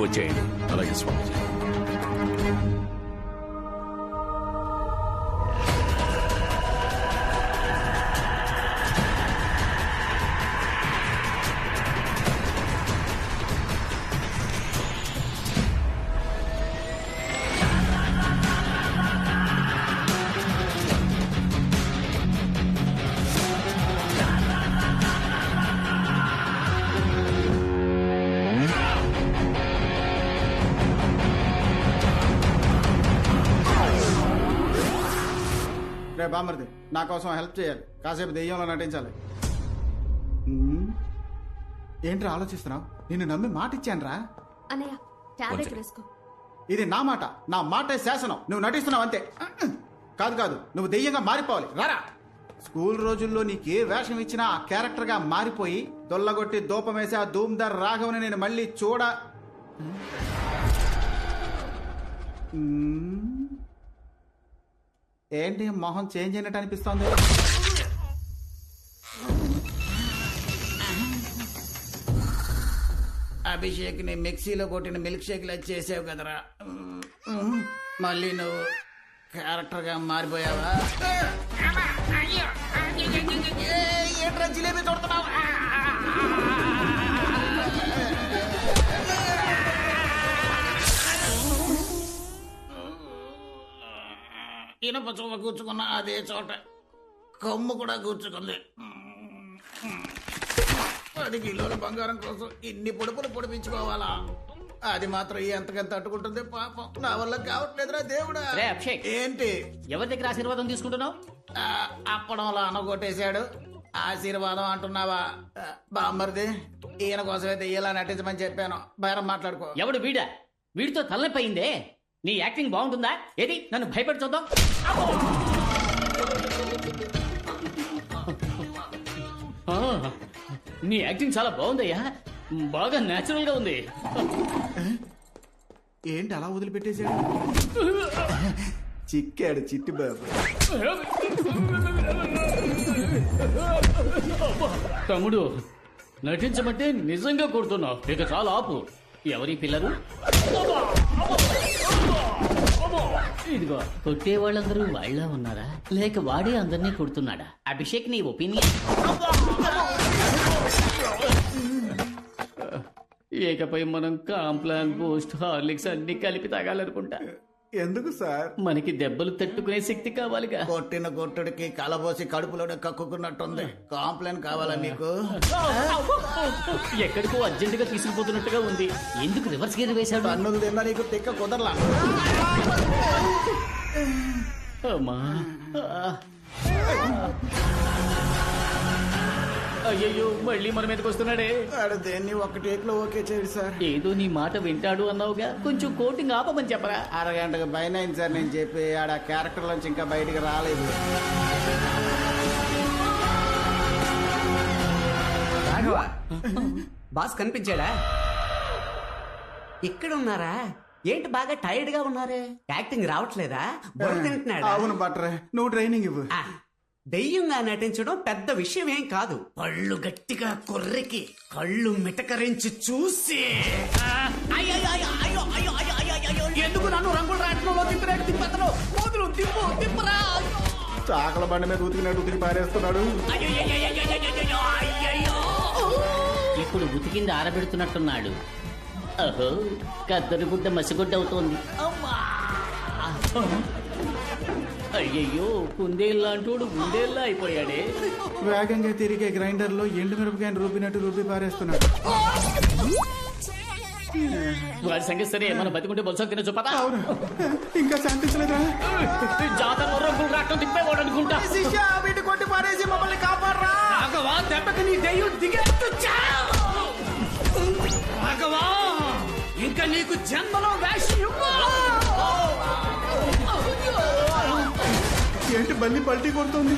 వచ్చేయండి. అలాగే స్వామి. రే బామర్ది, నా కోసం హెల్ప్ చేయాలి. కాసేపు దెయ్యంలో నటించాలి. ఏంట్రా ఆలోచిస్తున్నావు? నిన్ను నమ్మి మాట ఇచ్చాను రా. అన్నయ్య టాబ్లెట్ వేసుకో. ఇది నా మాట, నా మాటే శాసనం. నువ్వు నటిస్తున్నావు అంతే. కాదు కాదు, నువ్వు దెయ్యంగా మారిపోవాలి. రారా. స్కూల్ రోజుల్లో నీకే వేషం ఇచ్చినా ఆ క్యారెక్టర్ గా మారిపోయి దొల్లగొట్టి దూపమేసి ఆ ధూమ్దార్ రాఘవని నేను మళ్ళీ ఏంటి మొహం చేంజ్ అయినట్టు అనిపిస్తోంది? అభిషేక్ ని మిక్సీలో కొట్టిన మిల్క్ షేక్ లా చేసావు కదరా. మళ్ళీ నువ్వు క్యారెక్టర్ గా మారిపోయావా? ఏంట్రా జిలేబీ తోడుతున్నావు? ఇనప చూవ కూర్చుకున్న అదే చోట కొమ్ము కూడా కూర్చుకుంది. 10 కిలోల బంగారం కోసం ఇన్ని పొడుపులు పొడిపించుకోవాలా? అది మాత్రం ఎంతకంత తట్టుకుంటుంది పాపం. నా వల్ల కావట్లేదురా దేవుడా. ఏంటి ఎవరి దగ్గర ఆశీర్వాదం తీసుకుంటున్నావు? అప్పడంలో అనగొట్టేశాడు. ఆశీర్వాదం అంటున్నావా? బామ్మర్ది, ఈయన కోసమైతే ఇలా నటించమని చెప్పాను. బయరం మాట్లాడుకో. ఎవడు వీడా? వీడితో తలనొప్పి అయిందే. నీ యాక్టింగ్ బాగుంటుందా? ఏది నన్ను భయపడి చూద్దాం. నీ యాక్టింగ్ చాలా బాగుందయ్యా. బాగా నేచురల్ గా ఉంది. ఏంటి అలా వదిలిపెట్టేశాడు? చిక్కాడు చిట్టి బాబు. తమ్ముడు, నటించమంటే నిజంగా కొడుతున్నావు. ఇక చాలా ఆపు. ఎవరి పిల్లలు? ఇదిగో, కొట్టే వాళ్ళందరూ వాళ్ళ ఉన్నారా లేక వాడే అందరినీ కొడుతున్నాడా? అభిషేక్, నీ ఒపీనియన్? ఇకపై మనం కాంప్లాన్, బూస్ట్, హార్లిక్స్ అన్ని కలిపి తాగాలనుకుంటా. ఎందుకు సార్? మనకి దెబ్బలు తట్టుకునే శక్తి కావాలిగా. కొట్టిన కొట్టుడికి కలబోసి కడుపులోనే కక్కుకున్నట్టుంది. కాంప్లైంట్ కావాలా నీకు? ఎక్కడికో అర్జెంటుగా తీసుకుపోతున్నట్టుగా ఉంది. ఎందుకు రివర్స్ గేర్ వేశాడు? అన్నులు తిన్నా నీకు తిక్క కుదరలా. అమ్మా, అయ్యయ్యో, మళ్ళీ మన మీదకి వస్తున్నాడే. దేన్ని ఒక టేక్ లో ఓకే చేయడు సార్. ఏదో నీ మాట వింటాడు అన్నావుగా, కొంచెం కోటింగ్ ఆపమని చెప్పరా. అరగంటకు పైన అయింది సార్ నేను చెప్పి. ఆడ క్యారెక్టర్ నుంచి ఇంకా బయటికి రాలేదు. బాస్ కనిపించాడా? ఇక్కడ ఉన్నారా? ఏంటి బాగా టైర్డ్ గా ఉన్నారే? యాక్టింగ్ రావట్లేదా? బుర్ర తింటున్నాడా? అవును బట్రే, నువ్వు ట్రైనింగ్ ఇవ్వు. దెయ్యంగా నటించడం పెద్ద విషయం ఏం కాదు. పళ్ళు గట్టిగా కొర్రికి కళ్ళు మిటకరించి చూసి ఎందుకు నన్ను రంగుల రాట్నంలో తిప్పినట్టు తిప్పతను కూతురు తిప్పు తిప్పరా. చాకల బండి మీద ఉతికినట్టు ఉతికి పారేస్తున్నాడు. ఇప్పుడు ఉతికింది ఆరబెడుతున్నట్టున్నాడు. అహో, కద్దరు గుడ్డ మసిగుడ్డ అవుతోంది. అయ్యయ్యో, కుందేళ్ళంటోడు గుండేళ్ళ అయిపోయాడే. వేగంగా తిరిగే గ్రైండర్ లో ఎండు మిరపకాయని రూపినట్టు రూపి పారేస్తున్నాడు. వాడి సంగతి సరే, మనం బతికుంటే బొత్స తిన చూపదా? అవును, ఇంకా శాంతించలేదా? జాతరలో రంగులు రావటం తిప్పేవాడు అనుకుంటా. వీటి కొట్టి పారేసి మమ్మల్ని కాపాడరా. రాఘవా, దెబ్బకి నీ దెయ్యం దిగేట్టు రాఘవా, ఇంకా నీకు జన్మలో వేషం ఏంటి బల్లి పల్టీ కొడుతుంది?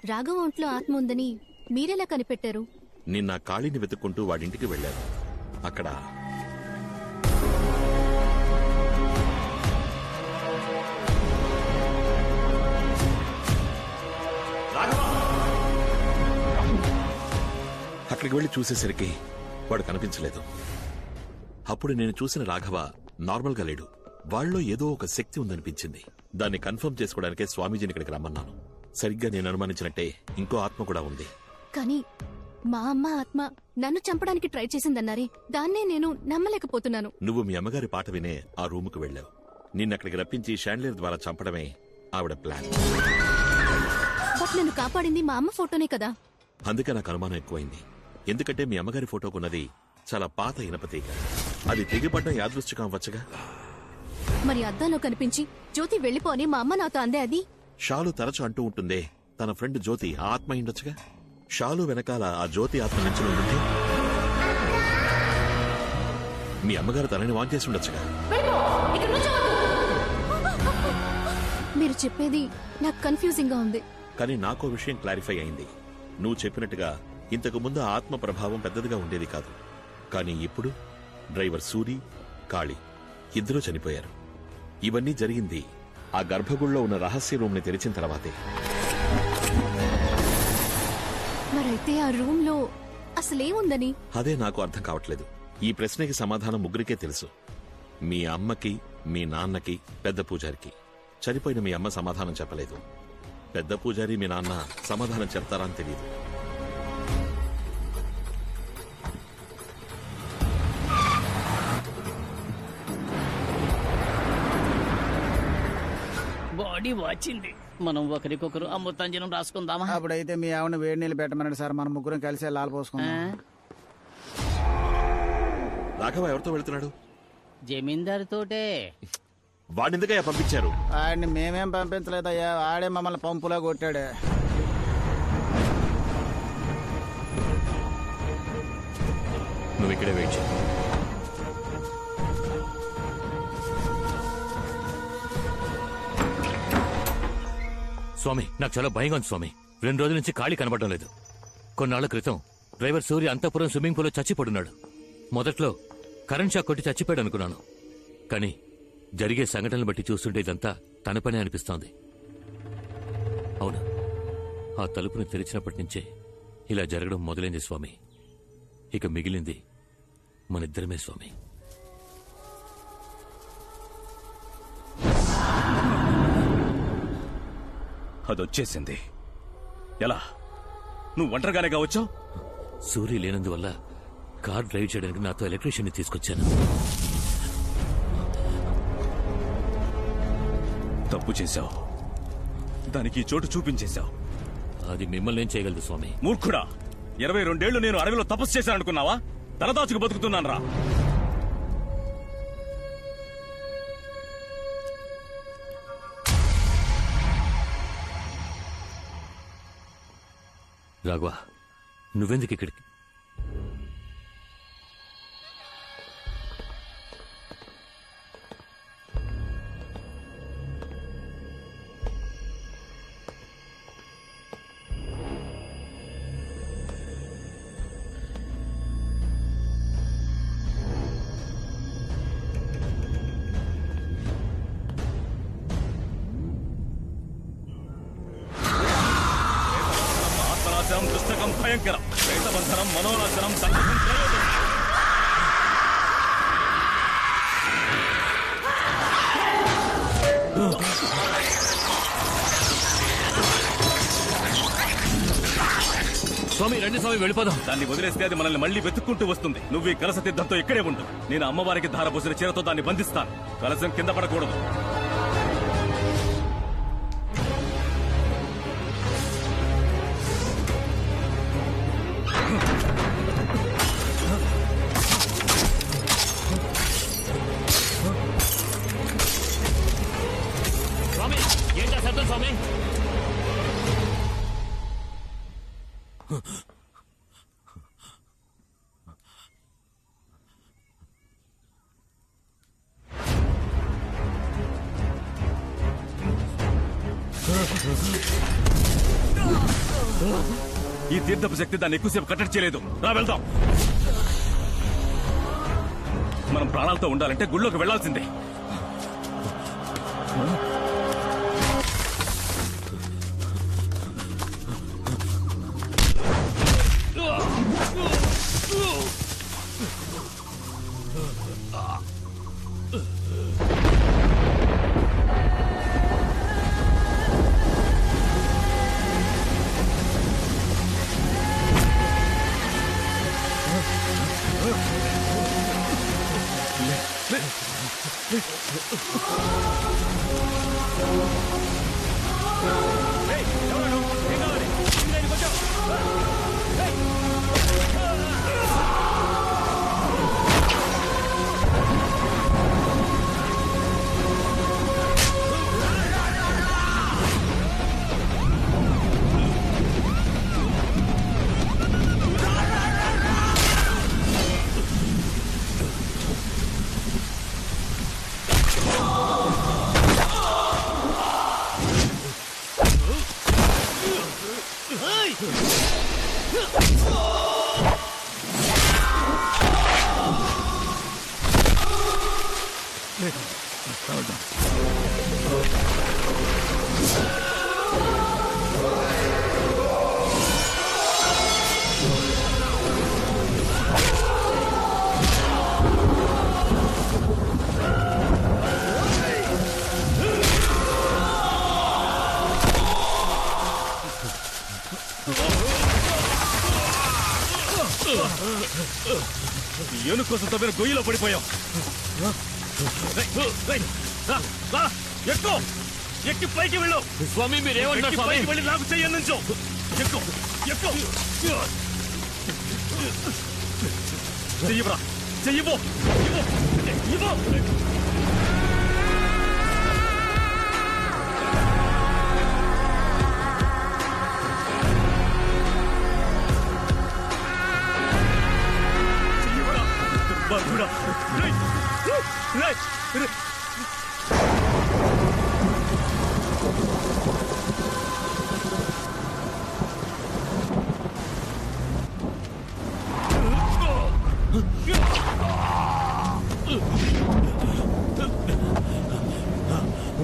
రాఘవ ఒంట్లో ఆత్మ ఉందని మీరెలా కనిపెట్టారు? నిన్న కాళీని వెతుక్కుంటూ వాడింటికి వెళ్ళారు. అక్కడ అక్కడికి వెళ్లి చూసేసరికి వాడు కనిపించలేదు. అప్పుడు నేను చూసిన రాఘవ నార్మల్ గా లేడు. వాళ్ళలో ఏదో ఒక శక్తి ఉందనిపించింది. దాన్ని కన్ఫర్మ్ చేసుకోవడానికే స్వామీజీని ఇక్కడికి రమ్మన్నాను. సరిగ్గా నేను అనుమానించినట్టే ఇంకో ఆత్మ కూడా ఉంది. కానీ మా అమ్మ ఆత్మ నన్ను చంపడానికి ట్రై చేసిందన్నారే, దాన్నే నేను నమ్మలేకపోతున్నాను. నువ్వు మీ అమ్మగారి పాట వినే ఆ రూముకు వెళ్ళావు. నిన్నక్కడికి రప్పించి షాండ్లియర్ ద్వారా చంపడమే ఆవిడ ప్లాన్. బట్ నన్ను కాపాడింది మా అమ్మ ఫోటోనే కదా. అందుకే నాకు అనుమానం ఎక్కువైంది. ఎందుకంటే మీ అమ్మగారి ఫోటోకున్నది చాలా పాత ఇనప తీగ. అది తెగిపడ్డం యాదృష్టికం అవ్వచ్చుగా. మరి అద్దంలో కనిపించి జ్యోతి వెళ్ళిపోని మా అమ్మ నాతో అందే అది. షాలు తరచు అంటూ ఉంటుందే, తన ఫ్రెండ్ జ్యోతి ఆ ఆత్మ ఉండొచ్చుగా. షాలు వెనకాల ఆ జ్యోతి ఆత్మ నుంచి ఉంటుంది. మీ అమ్మగారు తనని వాన్ చేసి ఉండొచ్చుగా. మీరు చెప్పేది నాకు కన్ఫ్యూజింగ్ గా ఉంది. కానీ నాకో విషయం క్లారిఫై అయింది. నువ్వు చెప్పినట్టుగా ఇంతకు ముందు ఆ ఆత్మ ప్రభావం పెద్దదిగా ఉండేది కాదు. కానీ ఇప్పుడు డ్రైవర్ సూరి, కాళీ ఇద్దరూ చనిపోయారు. ఇవన్నీ జరిగింది ఆ గర్భగుడిలో ఉన్న రహస్య రూమ్ ని తెరిచిన తర్వాతే. మరైతే ఆ రూమ్ లో అసలేముందని? అదే నాకు అర్థం కావట్లేదు. ఈ ప్రశ్నకి సమాధానం ముగ్గురికే తెలుసు. మీ అమ్మకి, మీ నాన్నకి, పెద్ద పూజారికి. చనిపోయిన మీ అమ్మ సమాధానం చెప్పలేదు. పెద్ద పూజారి, మీ నాన్న సమాధానం చెప్తారా అని తెలియదు. బాడీ వచ్చింది. మనం ఒకరికొకరు అమృతాంజనం రాసుకుందామా? అప్పుడైతే మీ ఆవిడ వేడి నీళ్ళు పెట్టమన్నాడు సార్. మనం ముగ్గురం కలిసి లాల్ పోసుకుందాం. రాఘవ ఎవరితో వెళ్తున్నాడు? జమీందార్ తోటే. వాడినిందుకయ్యా పంపించారు? ఆడిని మేమేం పంపించలేదయ్యా, ఆడే మమ్మల్ని పంపులా కొట్టాడు. నువ్వు ఇక్కడే వెయిట్ చేయి. స్వామి, నాకు చాలా భయంగా ఉంది స్వామి. 2 రోజుల నుంచి ఖాళీ కనబడడం లేదు. కొన్నాళ్ల క్రితం డ్రైవర్ సూర్య అంతఃపురం స్విమ్మింగ్ పూల్లో చచ్చిపడున్నాడు. మొదట్లో కరెంట్ షాక్ కొట్టి చచ్చిపోయాడు అనుకున్నాను. కానీ జరిగే సంఘటనలు బట్టి చూస్తుంటే ఇదంతా తన పనే అనిపిస్తోంది. అవును, ఆ తలుపును తెరిచినప్పటి నుంచే ఇలా జరగడం మొదలైంది స్వామి. ఇక మిగిలింది మనిద్దరమే స్వామి. అదొచ్చేసింది. ఎలా? నువ్వు ఒంటరిగానే వచ్చావు? సూర్య లేనందువల్ల కార్ డ్రైవ్ చేయడానికి నాతో ఎలక్ట్రీషియన్ ని తీసుకొచ్చాను. తప్పు చేశావు. దానికి ఈ చోటు చూపించేశావు. అది మిమ్మల్ని ఏం చేయగలదు స్వామి? మూర్ఖుడా! 22 ఏళ్లు నేను అడవిలో తపస్సు చేశాను అనుకున్నావా? తలదాచుకు బతుకుతున్నాను రా. రాఘవ, నువ్వెందుకు ఇక్కడికి? ఆత్మనాశనం పుస్తకం భయంకరం, ప్రేతబంధనం మనోనాశనం సంకటం త్రయోదశి. స్వామి రండి స్వామి, వెళ్ళిపోదాం. దాన్ని వదిలేస్తే అది మనల్ని మళ్ళీ వెతుక్కుంటూ వస్తుంది. నువ్వు ఈ కలస తీర్థంతో ఇక్కడే ఉండు. నేను అమ్మవారికి ధారపోసిన చీరతో దాన్ని బంధిస్తాను. కలసం కింద పడకూడదు. స్వామి ఏం చేస్తారు స్వామి? ఈ తీర్థపు శక్తి దాన్ని ఎక్కువసేపు కట్టడి చేయలేదు. రా వెళ్దాం. మనం ప్రాణాలతో ఉండాలంటే గుళ్ళోకి వెళ్లాల్సిందే. ఏనుగు కోసం తవ్విన గొయ్యిలో పడిపోయాం. ఎక్కు, ఎక్కి పైకి వెళ్ళు. స్వామి మీరేమంటారు ఎక్కి స్వామి? పైకి వెళ్ళి నాకు చెయ్యనుంచు. ఎక్కు, ఎక్కు. చెయ్యబరా, చెయ్యిపో, ఇవ్వు. దుర్మార్గుడా. రేయ్, రేయ్, రేయ్.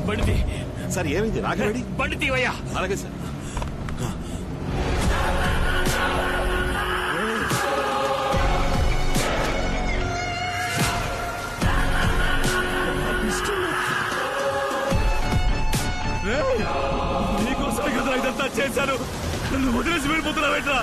బండితి సార్ ఏమైంది? రాఘవేడి? బండి తీవయ్యా. అలాగే సార్. రేయ్, నీకోసమే కదా ఇదంతా చేశాను. నన్ను వదిలేసి వెళ్ళిపోతున్నావేంట్రా?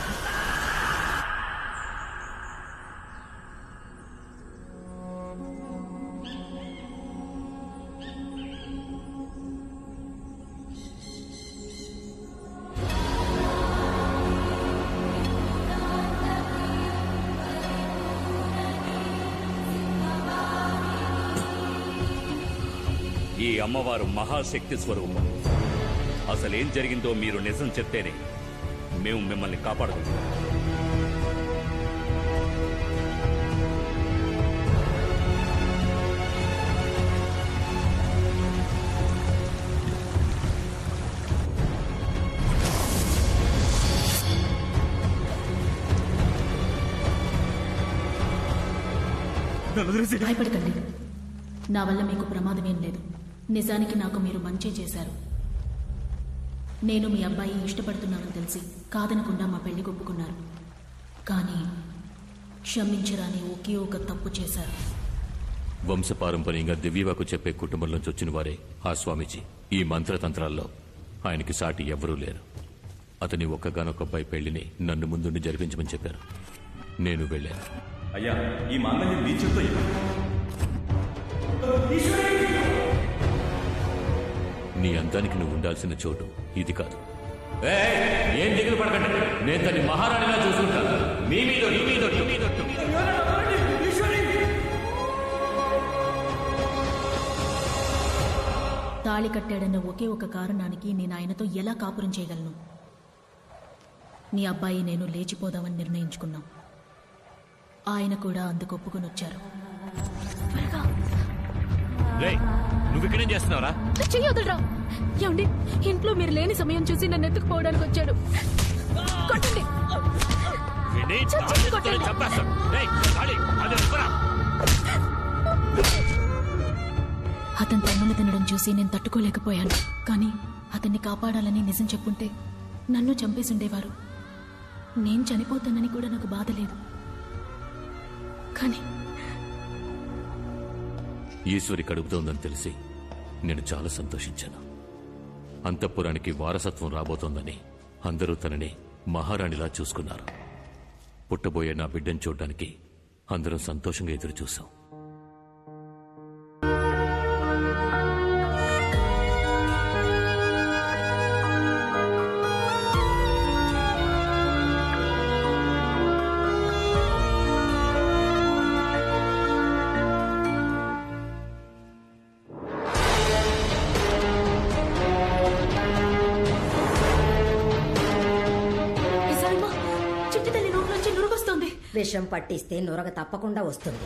ఈ అమ్మవారు మహాశక్తి స్వరూపం. అసలేం జరిగిందో మీరు నిజం చెప్తేనే మేము మిమ్మల్ని కాపాడగలుగుతాం. నన్ను వదిలేసి భయపడకండి. నా వల్ల మీకు ప్రమాదమేం లేదు. నిజానికి నాకు మీరు మంచి చేశారు. నేను మీ అబ్బాయి ఇష్టపడుతున్నానని తెలిసి కాదనకుండా మా పెళ్లి ఒప్పుకున్నారు. కానీ క్షమించరాని ఒకే ఒక తప్పు చేశారు. వంశపారంపర్యంగా దివ్యవాకు చెప్పే కుటుంబంలోంచి వచ్చిన వారే ఆ స్వామీజీ. ఈ మంత్రతంత్రాల్లో ఆయనకి సాటి ఎవ్వరూ లేరు. అతని ఒక్కగానొక్క అబ్బాయి పెళ్లిని నన్ను ముందుండి జరిపించమని చెప్పారు. నేను వెళ్ళాను. అయ్యా, ఈ మాంగళ్యం నీ చేత్తో ఇవ్వండి. నీ అందానికి నువ్వు ఉండాల్సిన చోటు ఇది కాదు. ఏం దిగులు పడకండి, నేను తన్ని మహారాణిలా చూసుకుంటాను. మీ మీద నీ మీద నీ మీద తాళి కట్టాడన్న ఒకే ఒక కారణానికి నేను ఆయనతో ఎలా కాపురం చేయగలను? నీ అబ్బాయి నేను లేచిపోదామని నిర్ణయించుకున్నాం. ఆయన కూడా అందుకు ఒప్పుకొని వచ్చారు. నువ్వు ఇక్కడేం చేస్తున్నావురా? చెయ్యొదలరా. ఏమండి, ఇంట్లో మీరు లేని సమయం చూసి నన్ను ఎత్తుకుపోవడానికి వచ్చాడు. కొట్టండి. అతను తన్నులు తినడం చూసి నేను తట్టుకోలేకపోయాను. కానీ అతన్ని కాపాడాలని నిజం చెప్పుంటే నన్ను చంపేసి ఉండేవారు. నేను చనిపోతానని కూడా నాకు బాధ లేదు. కానీ ఈశ్వరి కడుపుతోందని తెలిసి నేను చాలా సంతోషించాను. అంతఃపురానికి వారసత్వం రాబోతోందని అందరూ తనని మహారాణిలా చూసుకున్నారు. పుట్టబోయే నా బిడ్డను చూడ్డానికి అందరం సంతోషంగా ఎదురు చూశాం. చిట్టి తల్లి నోట్లోంచి నురుగొస్తుంది. విషం పట్టిస్తే నురగ తప్పకుండా వస్తుంది.